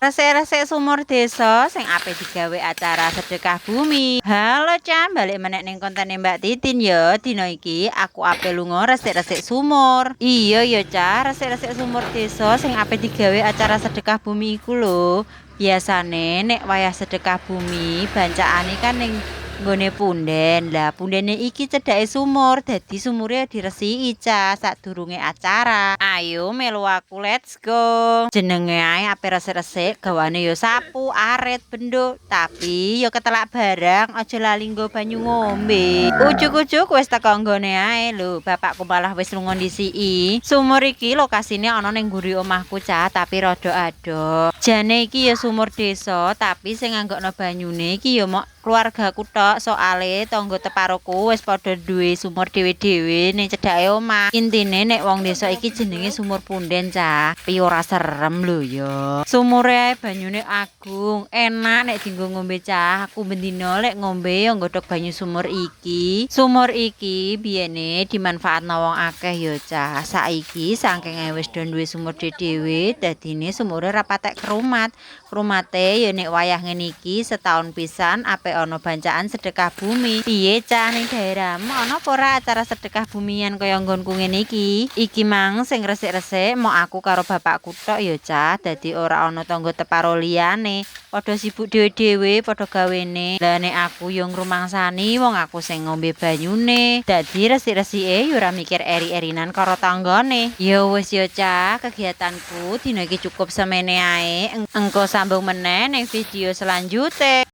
Resik-resik sumur desa sing ape digawe acara sedekah bumi. Halo Cam, balik meneh ning kontene Mbak Titin ya. Dina iki aku ape lunga resik-resik sumur. Iya ya Cah, resik-resik sumur desa sing ape digawe acara sedekah bumi iku lho. Biasane nek wayah sedekah bumi, bancakane kan ning nggone punden. Lah pundene iki cedhake sumur, dadi sumure diresiki Cah sadurunge acara. Ayo melu aku, let's go. Jenenge ae ape resik-resik, gawane ya sapu, arit, benduk, tapi ya ketelak barang, aja lali nggo banyu ngombe. Ujug-ujug wis teko nggone ae lho, bapakku malah wis lunga ndisiki. Sumur iki lokasine ana ning mburi omahku Cah, tapi rada adoh. Jane iki ya sumur desa, tapi sing nganggokno banyune iki ya mok keluargaku tok, soale tangga teparoku wis padha duwe sumur dhewe-dhewe ning cedhake omah. Intine nek wong desa iki jenenge sumur punden Cah, tapi ora serem lho ya. Sumure ae banyune agung, enak nek dienggo ngombe Cah. Aku bendina lek ngombe ya nggodhog banyu sumur iki. Sumur iki biyene dimanfaatno wong akeh ya Cah. Saiki saking wis do duwe sumur dhewe, dadine sumure ra patek kerumat. Krumate ya nek wayah ngene iki setahun pisan ape ana bancaan sedekah bumi. Piye Cah ning daerahmu ana apa ora acara sedekah bumian kaya nggonku ngene iki? Iki mang sing resik-resik mok aku karo bapakku tok ya Cah, dadi ora ana tangga teparo liyane. Padha sibuk dhewe-dhewe padha gawene. Lah nek aku yo ngrumangsani wong aku sing ngombe banyune. Dadi resik-resike yo ora mikir eri-erinan karo tanggane. Ya wis ya Cah, kegiatanku dina iki cukup semene ae. Engko sambung meneh ning video selanjutnya.